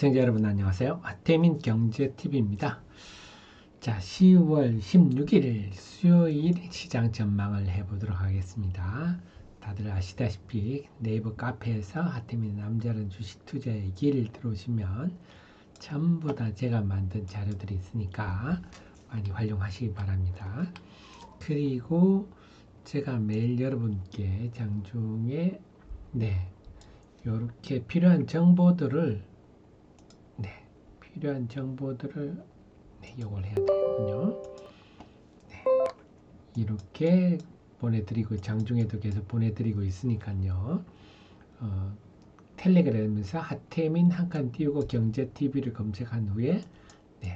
시청자 여러분 안녕하세요. 아태민 경제TV입니다. 자, 10월 16일 수요일 시장 전망을 해보도록 하겠습니다. 다들 아시다시피 네이버 카페에서 아태민 남자는 주식 투자의 길 들어오시면 전부 다 제가 만든 자료들이 있으니까 많이 활용하시기 바랍니다. 그리고 제가 매일 여러분께 장중에 이렇게 필요한 정보들을 이걸 해야 되겠군요. 이렇게 보내드리고 장중에도 계속 보내드리고 있으니까요. 텔레그램에서 하태민 한 칸 띄우고 경제TV를 검색한 후에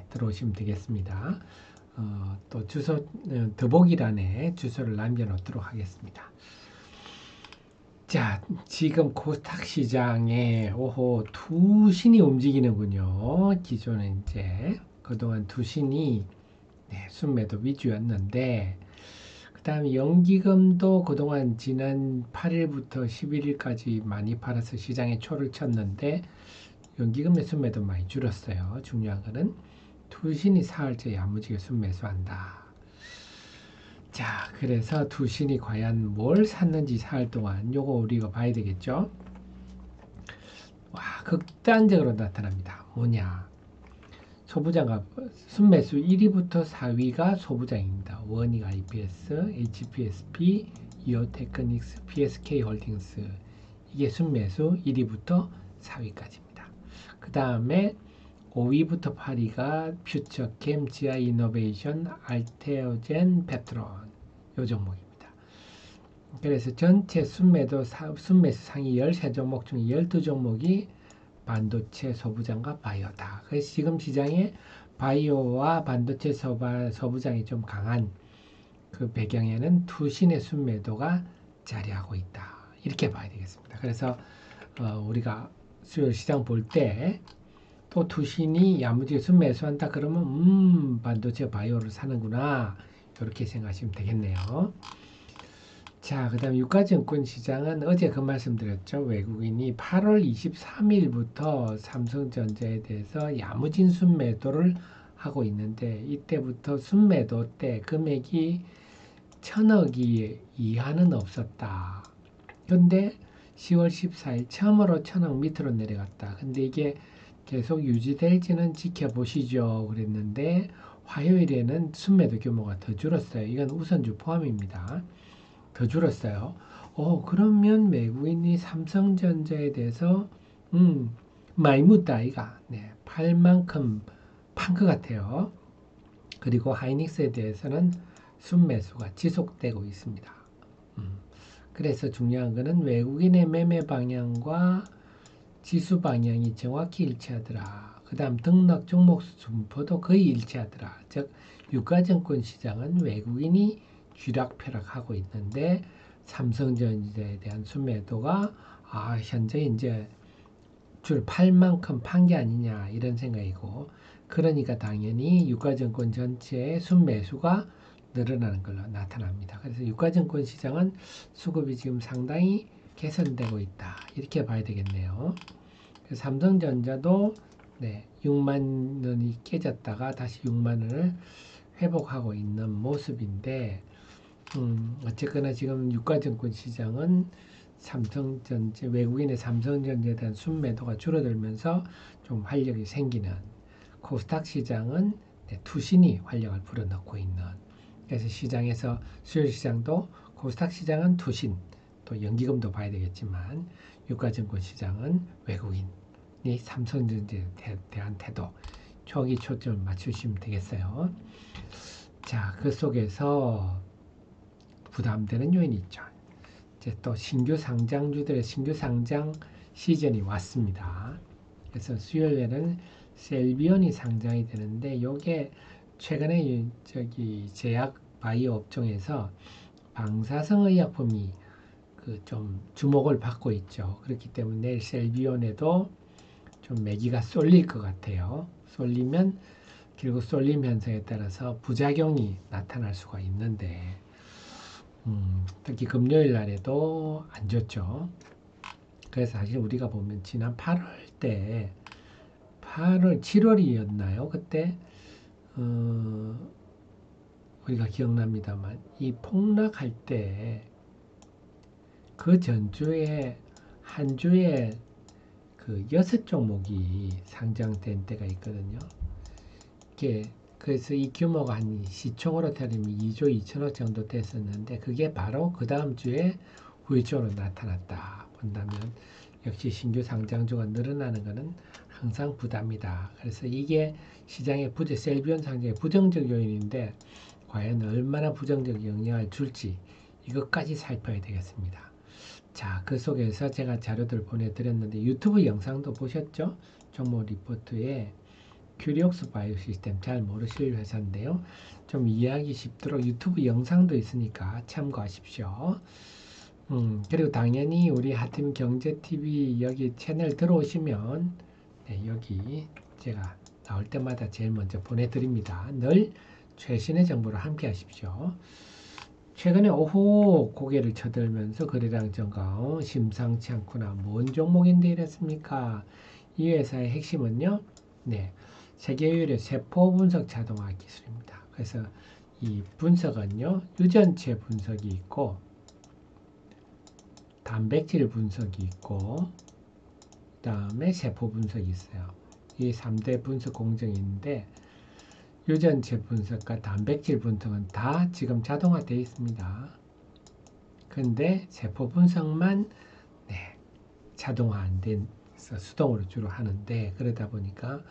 들어오시면 되겠습니다. 또 주소 더보기란에 주소를 남겨놓도록 하겠습니다. 자, 지금 코스닥 시장에 오호 두 신이 움직이는군요. 기존에 이제 그동안 두 신이 순매도 위주였는데, 그 다음에 연기금도 그동안 지난 8일부터 11일까지 많이 팔아서 시장에 초를 쳤는데 연기금의 순매도 많이 줄었어요. 중요한 거는 두 신이 사흘째 야무지게 순매수한다. 자, 그래서 두 신이 과연 뭘 샀는지 사흘 동안 요거 우리가 봐야 되겠죠. 와, 극단적으로 나타납니다. 뭐냐? 소부장과 순매수 1위부터 4위가 소부장입니다. 원익 IPS, HPSP, 이오테크닉스, PSK 홀딩스. 이게 순매수 1위부터 4위까지입니다. 그 다음에 5위부터 8위가 퓨처캠, 지아이노베이션, 알테오젠, 페트론 요 종목입니다. 그래서 전체 순매수 상위 13종목 중에 12종목이 반도체 소부장과 바이오다. 그래서 지금 시장에 바이오와 반도체 소부장이 좀 강한 그 배경에는 투신의 순매도가 자리하고 있다. 이렇게 봐야 되겠습니다. 그래서 우리가 수요일 시장 볼 때 또 투신이 야무지게 순매수한다 그러면 반도체 바이오를 사는구나 이렇게 생각하시면 되겠네요. 자, 그 다음 유가증권 시장은 어제 그 말씀드렸죠. 외국인이 8월 23일부터 삼성전자에 대해서 야무진 순매도를 하고 있는데 이때부터 순매도 때 금액이 1000억이 이하는 없었다. 근데 10월 14일 처음으로 1000억 밑으로 내려갔다. 근데 이게 계속 유지될지는 지켜보시죠. 그랬는데 화요일에는 순매도 규모가 더 줄었어요. 이건 우선주 포함입니다. 더 줄었어요. 그러면 외국인이 삼성전자에 대해서 많이 묻다 이가 팔 만큼 판 것 같아요. 그리고 하이닉스에 대해서는 순매수가 지속되고 있습니다. 그래서 중요한 것은 외국인의 매매 방향과 지수 방향이 정확히 일치하더라. 그 다음 등락 종목 분포도 거의 일치하더라. 즉 유가증권 시장은 외국인이 쥐락펴락하고 있는데 삼성전자에 대한 순매도가 현재 이제 줄 팔 만큼 판 게 아니냐 이런 생각이고, 그러니까 당연히 유가증권 전체의 순매수가 늘어나는 걸로 나타납니다. 그래서 유가증권 시장은 수급이 지금 상당히 개선되고 있다 이렇게 봐야 되겠네요. 삼성전자도 6만 원이 깨졌다가 다시 6만 원을 회복하고 있는 모습인데, 어쨌거나 지금 유가증권 시장은 삼성전자, 외국인의 삼성전자에 대한 순매도가 줄어들면서 좀 활력이 생기는, 코스닥 시장은 투신이 활력을 불어넣고 있는, 그래서 시장에서 수요일 시장도 코스닥 시장은 투신, 또 연기금도 봐야 되겠지만 유가증권 시장은 외국인이 삼성전자에 대한 태도, 초기 초점을 맞추시면 되겠어요. 자, 그 속에서 부담되는 요인이 있죠. 이제 또 신규 상장주들의 신규 상장 시즌이 왔습니다. 그래서 수요일에는 셀비온이 상장이 되는데, 이게 최근에 제약 바이오 업종에서 방사성 의약품이 좀 주목을 받고 있죠. 그렇기 때문에 내일 셀비온에도 좀 매기가 쏠릴 것 같아요. 쏠리면 결국 쏠림 현상에 따라서 부작용이 나타날 수가 있는데, 특히 금요일 날에도 안 좋죠. 그래서 사실 우리가 보면 지난 8월 8월, 7월이었나요? 그때 우리가 기억납니다만 이 폭락할 때 그 전주에 한 주에 그 6종목이 상장된 때가 있거든요. 그래서 이 규모가 한 시총으로 따지면 2조 2천억 정도 됐었는데 그게 바로 그 다음 주에 후유증으로 나타났다 본다면 역시 신규 상장주가 늘어나는 것은 항상 부담이다. 그래서 이게 시장의 셀비온 상장의 부정적 요인인데 과연 얼마나 부정적 영향을 줄지 이것까지 살펴야 되겠습니다. 자, 그 속에서 제가 자료들 보내드렸는데 유튜브 영상도 보셨죠? 종목 리포트에 큐리옥스 바이오시스템 잘 모르실 회사인데요. 좀 이해하기 쉽도록 유튜브 영상도 있으니까 참고하십시오. 그리고 당연히 우리 하팀 경제TV 여기 채널 들어오시면 네, 여기 제가 나올 때마다 제일 먼저 보내드립니다. 늘 최신의 정보를 함께 하십시오. 최근에 오후 고개를 쳐들면서 거래량 증가 심상치 않구나. 뭔 종목인데 이랬습니까? 이 회사의 핵심은요. 네, 세계 유일의 세포 분석 자동화 기술입니다. 그래서 이 분석은요. 유전체 분석이 있고 단백질 분석이 있고 그 다음에 세포 분석이 있어요. 이 3대 분석 공정이 있는데 유전체 분석과 단백질 분석은 다 지금 자동화되어 있습니다. 근데 세포 분석만 네, 자동화 안 돼서 수동으로 주로 하는데 그러다 보니까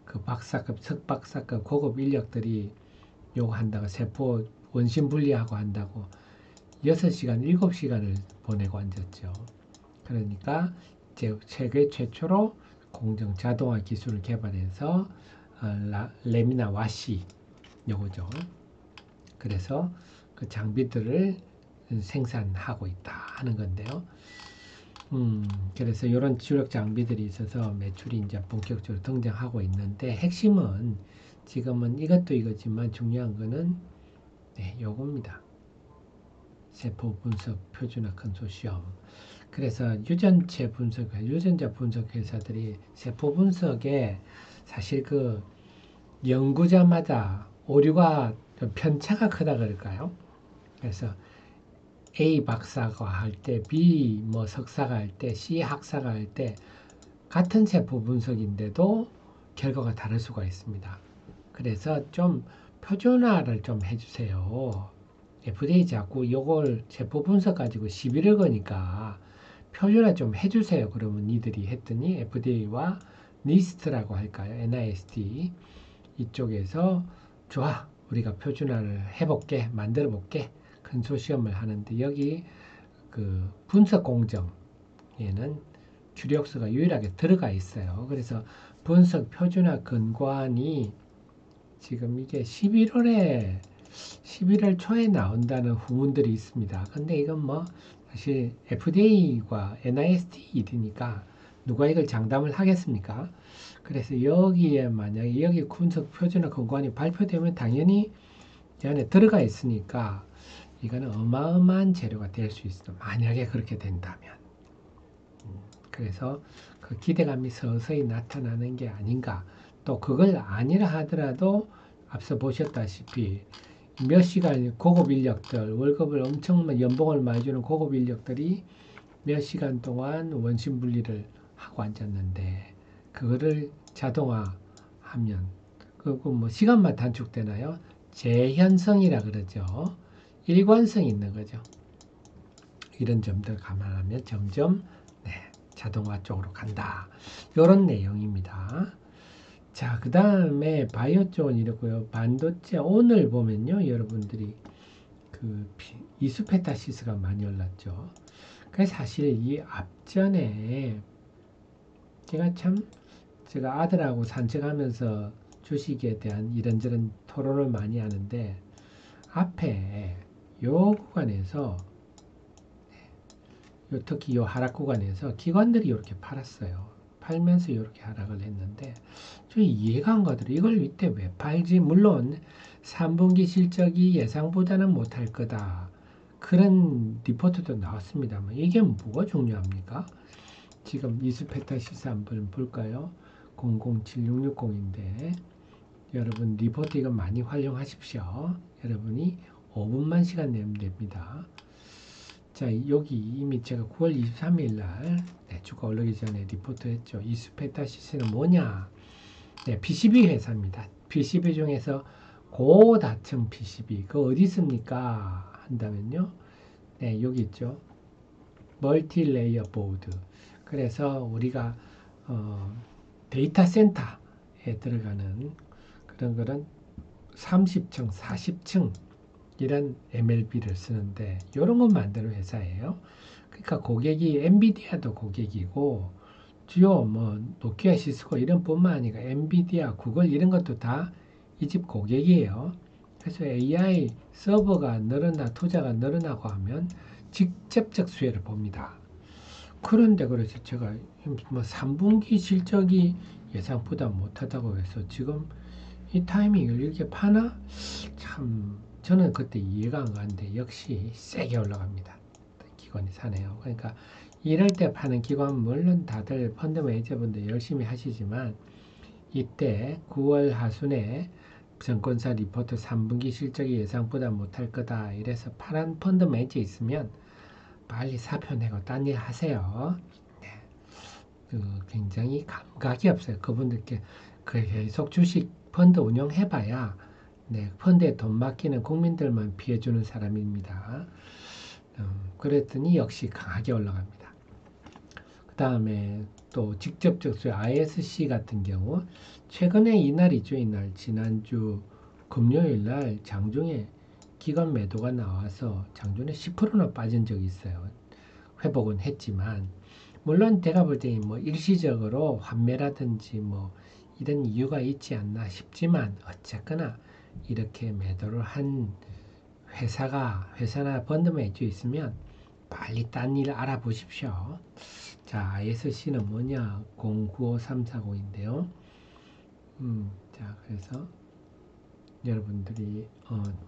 그 박사급, 석박사급 고급 인력들이 요거 한다고 세포 원심 분리하고 한다고 6시간, 7시간을 보내고 앉았죠. 그러니까 세계 최초로 공정 자동화 기술을 개발해서 레미나 와시 요거죠. 그래서 그 장비들을 생산하고 있다 하는 건데요. 그래서 이런 주력 장비들이 있어서 매출이 이제 본격적으로 등장하고 있는데 핵심은 지금은 이것도 이거지만 중요한 거는 네, 요겁니다. 세포 분석 표준화 컨소시엄. 그래서 유전체 분석, 유전자 분석 회사들이 세포 분석에 사실 그 연구자마다 오류가 좀 편차가 크다 그럴까요? 그래서 A 박사가 할 때, B 뭐 석사가 할 때, C 학사가 할 때 같은 세포 분석인데도 결과가 다를 수가 있습니다. 그래서 좀 표준화를 좀 해주세요. FDA 자꾸 이걸 세포 분석 가지고 시비를 거니까 표준화 좀 해주세요. 그러면 니들이 했더니 FDA와 NIST라고 할까요? NIST 이쪽에서 좋아 우리가 표준화를 해볼게 만들어 볼게 컨소시엄을 하는데 여기 그 분석 공정에는 주력수가 유일하게 들어가 있어요. 그래서 분석 표준화 근거안이 지금 이게 11월 초에 나온다는 후문들이 있습니다. 근데 이건 뭐 사실 FDA와 NIST 일이니까 누가 이걸 장담을 하겠습니까? 그래서 여기에 만약에 여기 분석 표준화 근거안이 발표되면 당연히 이 안에 들어가 있으니까 이거는 어마어마한 재료가 될 수 있어. 만약에 그렇게 된다면. 그래서 그 기대감이 서서히 나타나는 게 아닌가. 또 그걸 아니라 하더라도 앞서 보셨다시피 몇 시간 고급 인력들 월급을 엄청 연봉을 많이 주는 고급 인력들이 몇 시간 동안 원심 분리를 하고 앉았는데 그거를 자동화하면 그거 뭐 시간만 단축되나요? 재현성이라 그러죠. 일관성이 있는 거죠. 이런 점들 감안하면 점점 네, 자동화 쪽으로 간다. 이런 내용입니다. 자, 그 다음에 바이오 쪽은 이렇고요. 반도체 오늘 보면요. 여러분들이 그 이수페타시스가 많이 올랐죠. 그래서 사실 이 앞전에 제가 아들하고 산책하면서 주식에 대한 이런저런 토론을 많이 하는데 앞에 요 구간에서 특히 요 하락 구간에서 기관들이 이렇게 팔았어요. 팔면서 이렇게 하락을 했는데 저 이해가 안 가더라고요. 이걸 이때 왜 팔지? 물론 3분기 실적이 예상보다는 못할 거다. 그런 리포트도 나왔습니다만 이게 뭐가 중요합니까? 지금 이수페타시스 한번 볼까요? 007660인데 여러분 리포트 이거 많이 활용하십시오. 여러분이 5분만 시간 내면 됩니다. 자, 여기 이미 제가 9월 23일 날 주가 올라오기 전에 리포트 했죠. 이스페타시스는 뭐냐? 네, PCB 회사입니다. PCB 중에서 고다층 PCB 그 어디 있습니까? 한다면요. 네, 여기 있죠. 멀티레이어 보드. 그래서 우리가 데이터 센터에 들어가는 그런 30층, 40층 이런 MLB를 쓰는데 이런 거 만드는 회사예요. 그러니까 고객이 엔비디아도 고객이고 주요 뭐 노키아, 시스코 이런 뿐만 아니라 엔비디아, 구글 이런 것도 다 이 집 고객이에요. 그래서 AI 서버가 늘어나 투자가 늘어나고 하면 직접적 수혜를 봅니다. 그런데 그래서 제가 뭐 3분기 실적이 예상보다 못하다고 해서 지금 이 타이밍을 이렇게 파나? 참 저는 그때 이해가 안 가는데 역시 세게 올라갑니다. 기관이 사네요. 그러니까 이럴 때 파는 기관 물론 다들 펀드 매니저분들 열심히 하시지만 이때 9월 하순에 증권사 리포트 3분기 실적이 예상보다 못할 거다. 이래서 파란 펀드 매니저 있으면 빨리 사표 내고 딴 일 하세요. 네. 굉장히 감각이 없어요. 그분들께 계속 주식 펀드 운영해봐야 네, 펀드에 돈 맡기는 국민들만 피해주는 사람입니다. 그랬더니 역시 강하게 올라갑니다. 그 다음에 또 직접적 수요 ISC 같은 경우 최근에 이날이죠. 이날 지난주 금요일날 장중에 기관 매도가 나와서 장중에 10%나 빠진 적이 있어요. 회복은 했지만 물론 제가 볼 때 뭐 일시적으로 환매라든지 뭐 이런 이유가 있지 않나 싶지만 어쨌거나 이렇게 매도를 한 회사나 펀드 매주 있으면 빨리 딴 일 알아보십시오. 자, ISC는 뭐냐? 095340인데요. 자, 그래서 여러분들이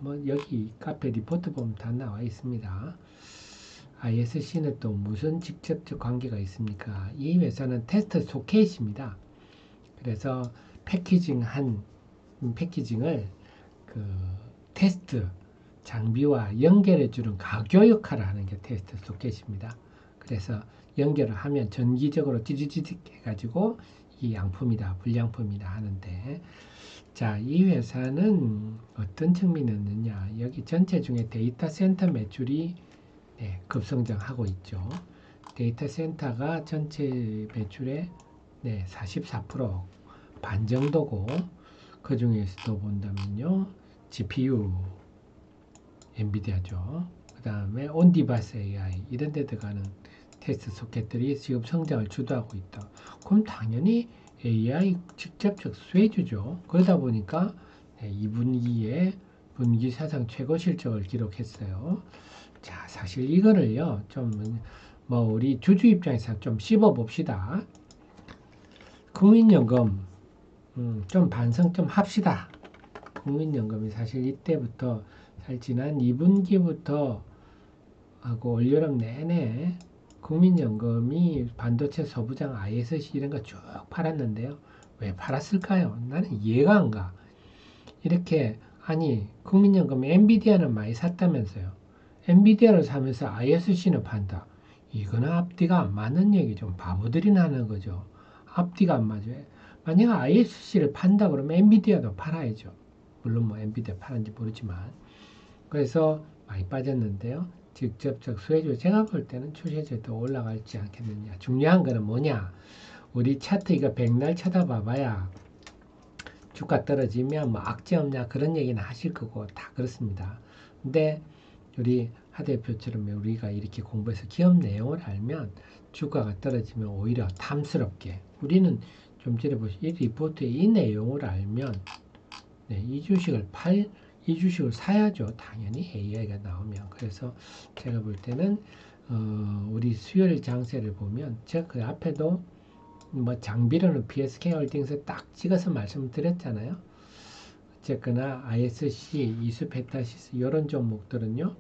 뭐 여기 카페 리포트 보면 다 나와 있습니다. ISC는 또 무슨 직접적 관계가 있습니까? 이 회사는 테스트 소켓입니다. 그래서 패키징을 그 테스트 장비와 연결해주는 가교 역할을 하는 게 테스트 소켓입니다. 그래서 연결을 하면 전기적으로 찌릿찌릿 해가지고 이 양품이다, 불량품이다 하는데 자, 이 회사는 어떤 측면이 있느냐? 여기 전체 중에 데이터 센터 매출이 네, 급성장하고 있죠. 데이터 센터가 전체 매출의 네, 44%반 정도고 그 중에서도 본다면요. GPU, 엔비디아죠. 그 다음에 온디바이스 AI 이런 데 들어가는 테스트 소켓들이 지금 성장을 주도하고 있다. 그럼 당연히 AI 직접적 수혜주죠. 그러다 보니까 2분기에 분기 사상 최고 실적을 기록했어요. 자, 사실 이거를요, 좀, 뭐, 우리 주주 입장에서 좀 씹어 봅시다. 국민연금, 좀 반성 좀 합시다. 국민연금이 사실 이때부터, 지난 2분기부터 하고 올여름 내내 국민연금이 반도체 소부장 ISC 이런 거 쭉 팔았는데요. 왜 팔았을까요? 나는 이해가 안 가. 이렇게, 아니, 국민연금 엔비디아는 많이 샀다면서요. 엔비디아를 사면서 ISC는 판다. 이거는 앞뒤가 안 맞는 얘기 좀 바보들이나 하는 거죠. 앞뒤가 안 맞아요. 만약 ISC를 판다 그러면 엔비디아도 팔아야죠. 물론 뭐 엔비디아 파는지 모르지만. 그래서 많이 빠졌는데요. 직접적 수혜주 제가 볼 때는 추세주 더 올라갈지 않겠느냐. 중요한 거는 뭐냐. 우리 차트 이거 백날 쳐다봐봐야 주가 떨어지면 뭐 악재 없냐 그런 얘기는 하실 거고 다 그렇습니다. 근데 우리 하 대표처럼 우리가 이렇게 공부해서 기업 내용을 알면 주가가 떨어지면 오히려 탐스럽게 우리는 좀 전에 보시 이 리포트의 이 내용을 알면 네, 이 주식을 사야죠. 당연히 AI가 나오면. 그래서 제가 볼 때는 우리 수요일 장세를 보면 제가 그 앞에도 뭐 장비로는 PSK 홀딩스 딱 찍어서 말씀드렸잖아요. 어쨌거나 ISC, 이수페타시스 이런 종목들은요.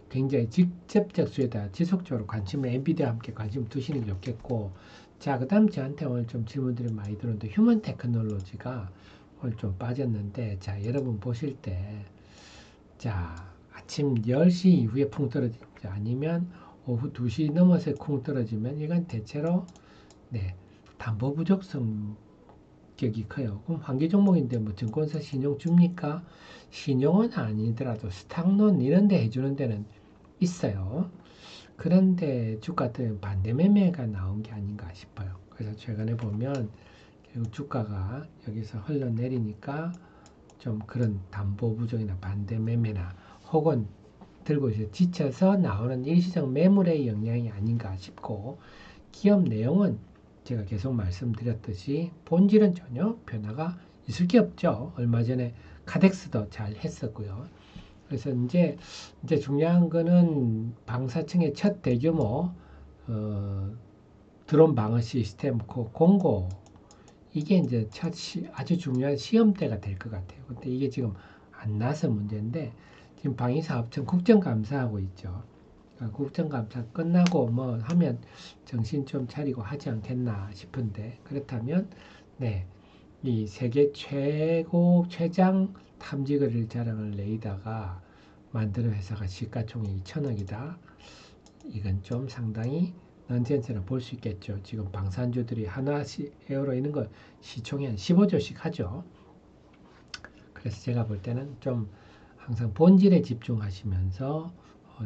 굉장히 직접적 수혜다. 지속적으로 관심을 엔비디아와 함께 관심 두시는 게 좋겠고 자, 그 다음 저한테 오늘 좀 질문들이 많이 들어오는데, 휴먼 테크놀로지가 오늘 좀 빠졌는데, 자, 여러분 보실 때, 자, 아침 10시 이후에 풍 떨어진다. 아니면 오후 2시 넘어서 쿵 떨어지면, 이건 대체로, 네, 담보 부족 성격이 커요. 그럼 환기 종목인데, 뭐, 증권사 신용 줍니까? 신용은 아니더라도 스탁론 이런 데 해주는 데는 있어요. 그런데 주가들은 반대 매매가 나온 게 아닌가 싶어요. 그래서 최근에 보면 결국 주가가 여기서 흘러내리니까 좀 그런 담보 부족이나 반대 매매나 혹은 들고 이제 지쳐서 나오는 일시적 매물의 영향이 아닌가 싶고, 기업 내용은 제가 계속 말씀드렸듯이 본질은 전혀 변화가 있을 게 없죠. 얼마 전에 카덱스도 잘 했었고요. 그래서 이제 중요한 거는 방사청의 첫 대규모 어, 드론 방어 시스템 공고, 이게 이제 아주 중요한 시험대가 될 것 같아요. 근데 이게 지금 안 나서 문제인데, 지금 방위사업청 국정감사하고 있죠. 그러니까 국정감사 끝나고 뭐 하면 정신 좀 차리고 하지 않겠나 싶은데, 그렇다면 네, 이 세계 최고 최장 탐지거리를 자랑을 내다가 만드는 회사가 시가총액이 1,000억이다. 이건 좀 상당히 넌센스라 볼 수 있겠죠. 지금 방산주들이 하나 에어로 있는 거 시총이 한 15조씩 하죠. 그래서 제가 볼 때는 좀 항상 본질에 집중하시면서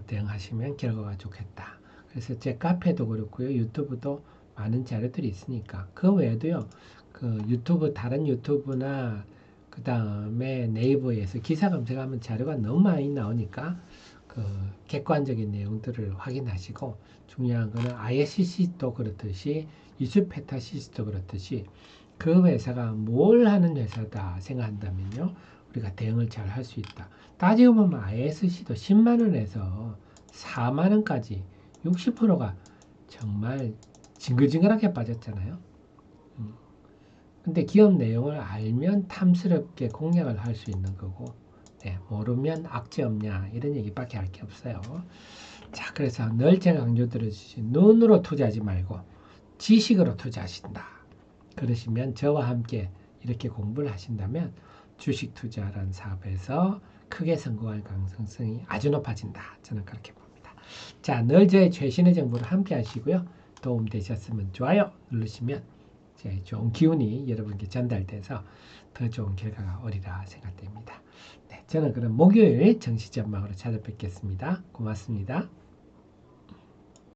대응하시면 결과가 좋겠다. 그래서 제 카페도 그렇고요. 유튜브도 많은 자료들이 있으니까. 그 외에도요. 그 유튜브, 다른 유튜브나 그 다음에 네이버에서 기사 검색하면 자료가 너무 많이 나오니까 그 객관적인 내용들을 확인하시고, 중요한 거는 ISCC도 그렇듯이 이슈페타시스도 그렇듯이 그 회사가 뭘 하는 회사다 생각한다면요, 우리가 대응을 잘 할 수 있다. 따지고 보면 ISC도 10만 원에서 4만 원까지 60%가 정말 징글징글하게 빠졌잖아요. 근데 기업 내용을 알면 탐스럽게 공략을 할 수 있는 거고, 네, 모르면 악재 없냐 이런 얘기밖에 할 게 없어요. 자, 그래서 늘 제가 강조 들어주신, 눈으로 투자하지 말고 지식으로 투자하신다. 그러시면 저와 함께 이렇게 공부를 하신다면 주식 투자라는 사업에서 크게 성공할 가능성이 아주 높아진다. 저는 그렇게 봅니다. 자, 늘 저의 최신의 정보를 함께 하시고요. 도움 되셨으면 좋아요 누르시면 제 좋은 기운이 여러분께 전달돼서 더 좋은 결과가 오리라 생각됩니다. 네, 저는 그럼 목요일 정시 전망으로 찾아뵙겠습니다. 고맙습니다.